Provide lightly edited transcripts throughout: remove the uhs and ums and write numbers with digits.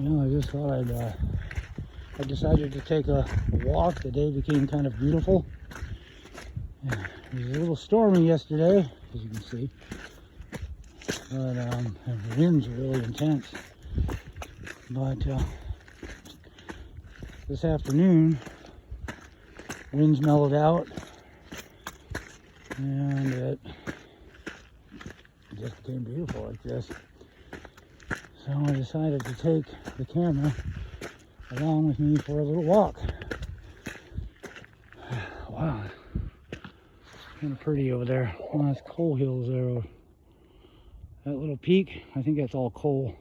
I just thought I decided to take a walk. The day became kind of beautiful. It was a little stormy yesterday, as you can see, but the winds were really intense. But this afternoon, winds mellowed out, and it just became beautiful like this. So I decided to take the camera along with me for a little walk. Wow, kind of pretty over there. Well, that's coal hills there. That little peak, I think that's all coal.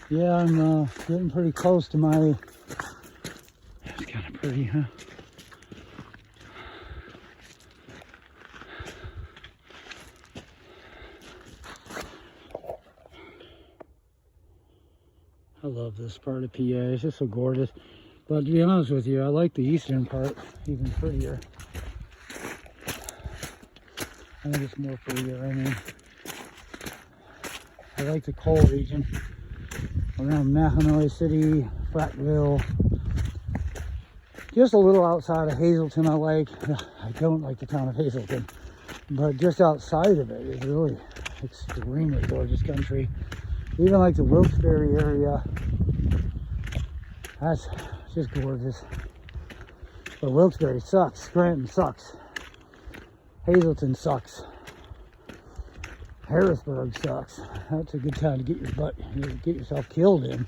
Yeah, I'm getting pretty close to my... It's kind of pretty, huh? I love this part of PA. It's just so gorgeous. But to be honest with you, I like the eastern part even prettier. I think it's more prettier. I mean, I like the coal region around Mahanoy City, Frackville. Just a little outside of Hazleton I like. I don't like the town of Hazleton, but just outside of it is really extremely gorgeous country. Even like the Wilkes-Barre area, that's just gorgeous. But Wilkes-Barre sucks, Scranton sucks, Hazleton sucks, Harrisburg sucks. That's a good time to get your butt, get yourself killed in.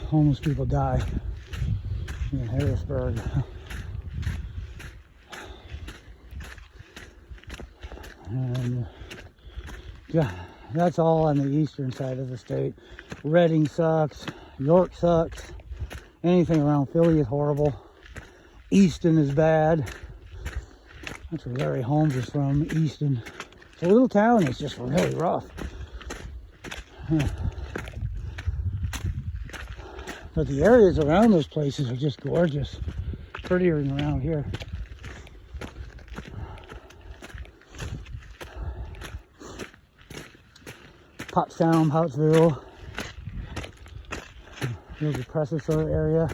Homeless people die in Harrisburg. And yeah, that's all on the eastern side of the state. Reading sucks, York sucks, anything around Philly is horrible. Easton is bad. That's where Larry Holmes is from, Easton. It's a little town, it's just really rough. But the areas around those places are just gorgeous. Prettier than around here. Pottstown, Pottsville, the Precious area.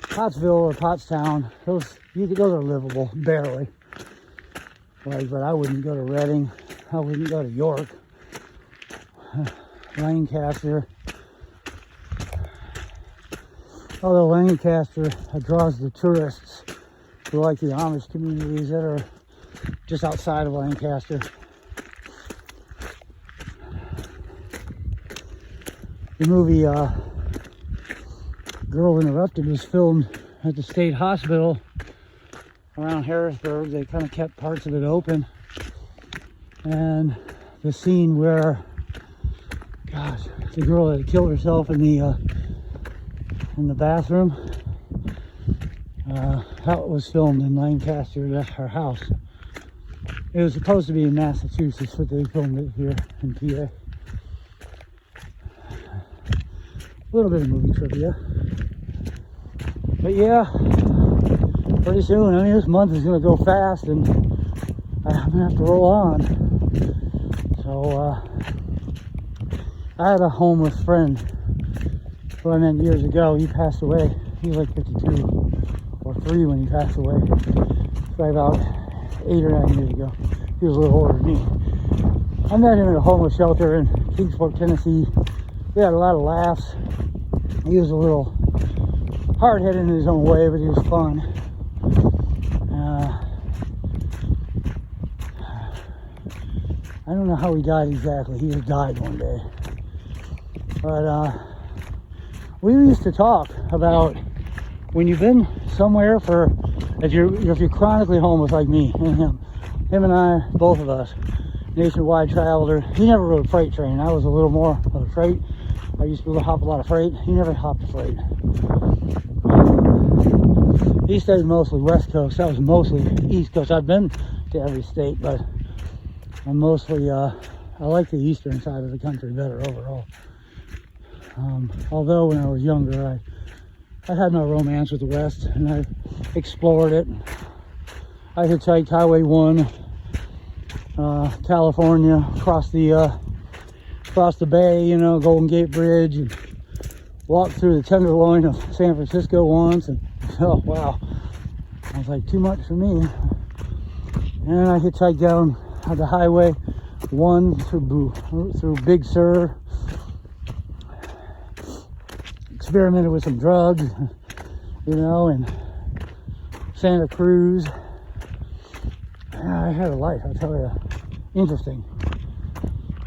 Pottsville or Pottstown, those are livable, barely. Like, but I wouldn't go to Reading. I wouldn't go to York. Lancaster. Although Lancaster draws the tourists who like the Amish communities that are just outside of Lancaster. The movie Girl Interrupted was filmed at the state hospital around Harrisburg. They kind of kept parts of it open. And the scene where, gosh, the girl that killed herself in the bathroom, that was filmed in Lancaster, her house. It was supposed to be in Massachusetts, but they filmed it here in PA. A little bit of movie trivia. But yeah, pretty soon, I mean, this month is going to go fast and I'm going to have to roll on. So, I had a homeless friend who I met years ago. He passed away. He was like 52 or 3 when he passed away. Probably about 8 or 9 years ago. He was a little older than me. I met him at a homeless shelter in Kingsport, Tennessee. We had a lot of laughs. He was a little hard-headed in his own way, but he was fun. I don't know how he died exactly. He just died one day. But we used to talk about when you've been somewhere for, if you're chronically homeless like me and him and I, both of us, nationwide traveler. He never rode a freight train. I was a little more of a freight. I used to hop a lot of freight. He never hopped a freight. He stayed mostly West Coast. I was mostly East Coast. I've been to every state, but I'm mostly, I like the eastern side of the country better overall. Although when I was younger, I had my romance with the West, and I explored it. I hitchhiked Highway 1, California, across the bay, you know, Golden Gate Bridge, and walked through the Tenderloin of San Francisco once, and oh wow, I was like, too much for me. And I hitchhiked down the Highway 1 through Big Sur, experimented with some drugs, you know, in Santa Cruz. I had a life, I'll tell you. Interesting.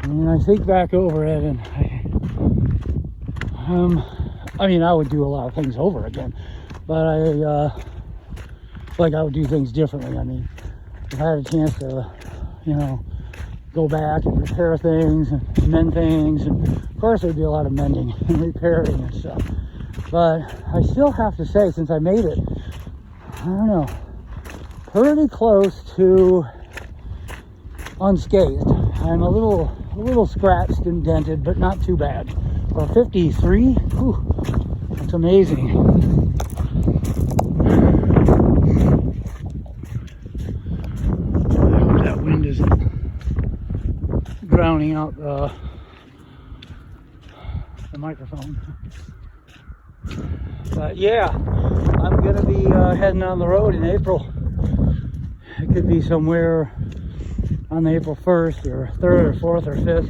I mean, I think back over it, and I mean, I would do a lot of things over again, but I would do things differently. I mean, if I had a chance to, you know, go back and repair things and mend things, and of course there'd be a lot of mending and repairing and stuff. But I still have to say, since I made it, I don't know, pretty close to unscathed. I'm a little scratched and dented, but not too bad. For 53, whew, that's amazing. I hope that wind isn't drowning out the microphone. But yeah, I'm gonna be heading on the road in April. It could be somewhere on April 1st or 3rd or 4th or 5th.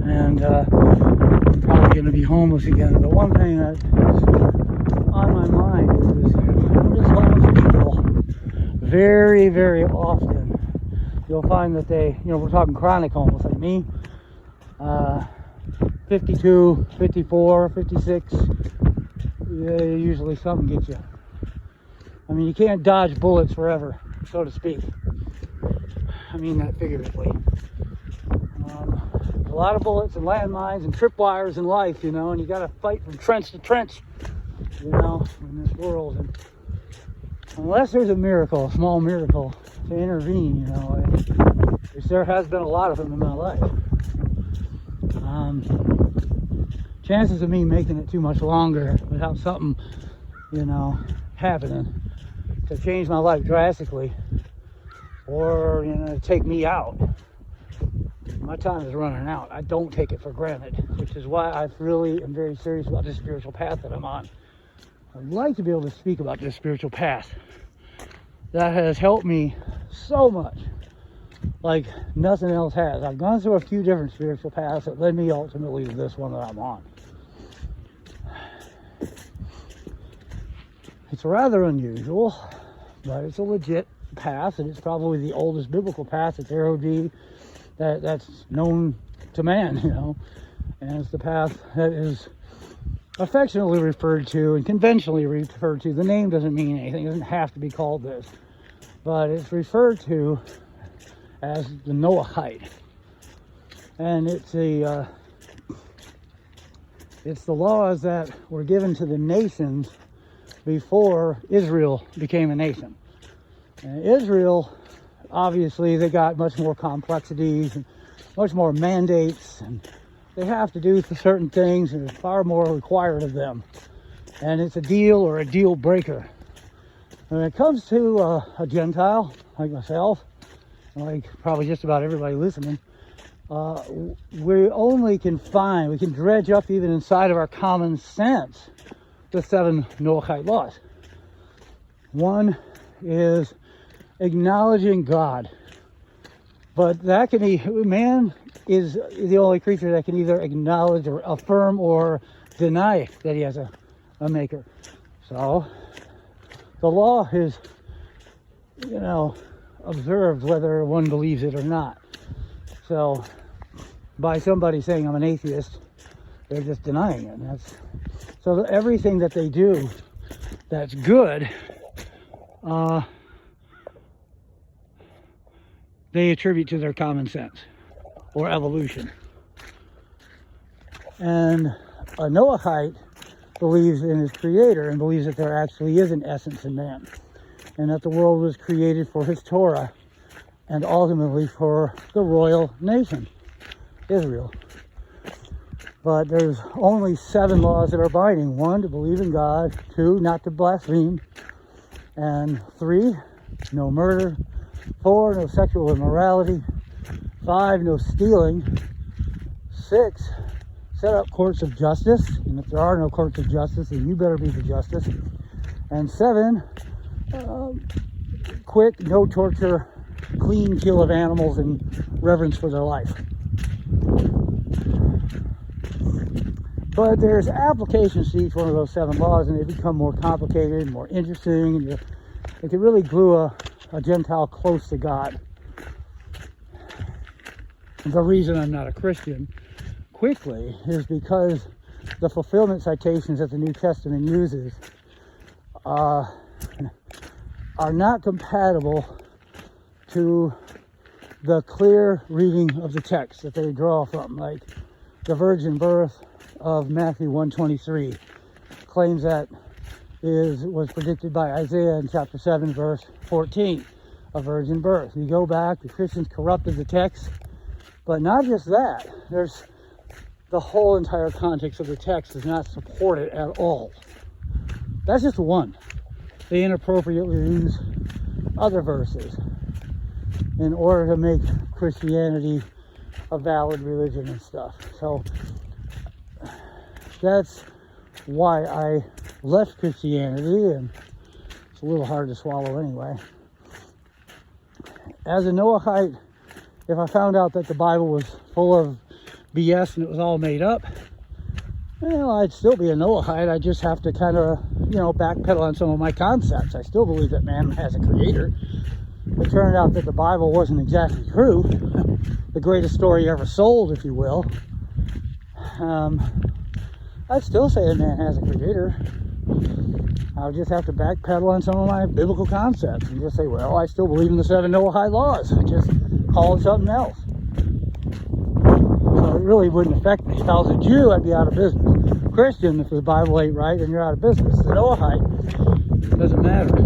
And I'm probably gonna be homeless again. The one thing that's on my mind is just homeless people. Very, very often you'll find that they, you know, we're talking chronic homeless like me, 52, 54, 56, usually something gets you. I mean, you can't dodge bullets forever, so to speak. I mean that figuratively. A lot of bullets and landmines and tripwires in life, you know, and you got to fight from trench to trench, you know, in this world. And unless there's a miracle, a small miracle to intervene, you know, there has been a lot of them in my life. Chances of me making it too much longer without something, you know, happening to change my life drastically, or, you know, take me out. My time is running out. I don't take it for granted, which is why I really am very serious about this spiritual path that I'm on. I'd like to be able to speak about this spiritual path that has helped me so much, like nothing else has. I've gone through a few different spiritual paths that led me ultimately to this one that I'm on. It's rather unusual, but it's a legit path, and it's probably the oldest biblical path that there would be that's known to man, you know. And it's the path that is affectionately referred to and conventionally referred to. The name doesn't mean anything. It doesn't have to be called this, but it's referred to as the Noahide. And it's the laws that were given to the nations before Israel became a nation. And Israel, obviously, they got much more complexities and much more mandates, and they have to do certain things, and there's far more required of them. And it's a deal or a deal breaker. When it comes to a Gentile like myself, like probably just about everybody listening, we only can find, we can dredge up even inside of our common sense the 7 Noahide laws. One is acknowledging God, but that can be, man is the only creature that can either acknowledge or affirm or deny that he has a maker. So the law is, you know, observed whether one believes it or not. So by somebody saying I'm an atheist, they're just denying it. And that's so everything that they do that's good, they attribute to their common sense or evolution. And a Noahide believes in his creator and believes that there actually is an essence in man, and that the world was created for his Torah and ultimately for the royal nation, Israel. But there's only 7 laws that are binding. 1, to believe in God. 2, not to blaspheme. And 3, no murder. 4, no sexual immorality. 5, no stealing. 6, set up courts of justice. And if there are no courts of justice, then you better be the justice. And 7, quick, no torture, clean kill of animals in reverence for their life. But there's applications to each one of those 7 laws, and they become more complicated, more interesting, and it can really glue a Gentile close to God. The reason I'm not a Christian, quickly, is because the fulfillment citations that the New Testament uses are not compatible to the clear reading of the text that they draw from, like the virgin birth of Matthew 1:23 claims that was predicted by Isaiah in chapter 7 verse 14, a virgin birth. You go back, the Christians corrupted the text, but not just that, there's the whole entire context of the text does not support it at all. That's just one. They inappropriately use other verses in order to make Christianity a valid religion and stuff. So that's why I left Christianity, and it's a little hard to swallow anyway. As a Noahide, if I found out that the Bible was full of BS and it was all made up, well, I'd still be a Noahide. I just have to kind of, backpedal on some of my concepts. I still believe that man has a creator. It turned out that the Bible wasn't exactly true. The greatest story ever sold, if you will. I'd still say that man has a creator. I'll just have to backpedal on some of my biblical concepts and just say, well, I still believe in the 7 Noahide laws. I just call it something else. So it really wouldn't affect me. If I was a Jew, I'd be out of business. Christian, if the Bible ain't right, then you're out of business. The Noahide, it doesn't matter. I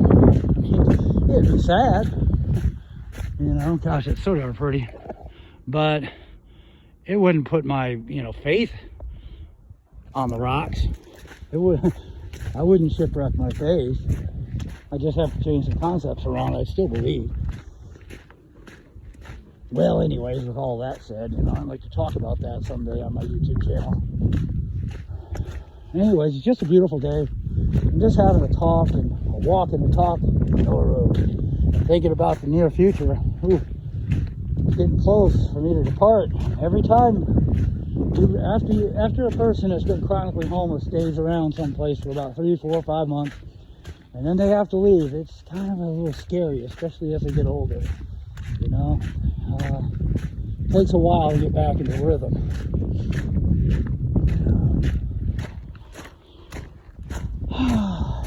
mean, it'd be sad. Gosh, it's sort of pretty. But it wouldn't put my, faith on the rocks. I wouldn't shipwreck my faith. I just have to change the concepts around. I still believe. Well, anyways, with all that said, I'd like to talk about that someday on my YouTube channel. Anyways, it's just a beautiful day. I'm just having a talk and a walk and a talk on Noah Road. I'm thinking about the near future. Ooh, it's getting close for me to depart. Every time, after a person that's been chronically homeless stays around someplace for about 3, 4, 5 months, and then they have to leave, it's kind of a little scary, especially as they get older. It takes a while to get back into rhythm.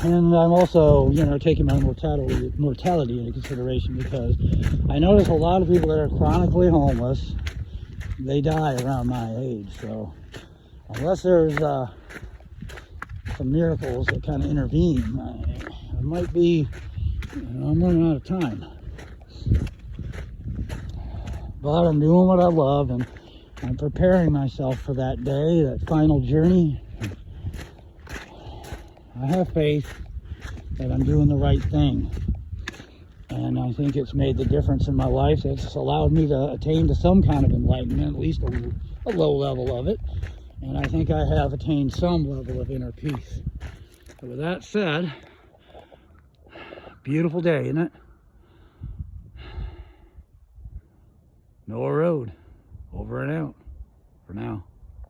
And I'm also, taking my mortality into consideration, because I notice a lot of people that are chronically homeless, they die around my age. So unless there's some miracles that kind of intervene, I might be, I'm running out of time. But I'm doing what I love, and I'm preparing myself for that day, that final journey. I have faith that I'm doing the right thing, and I think it's made the difference in my life. It's allowed me to attain to some kind of enlightenment, at least a low level of it, and I think I have attained some level of inner peace. So with that said, beautiful day, isn't it? Noah Road, over and out for now.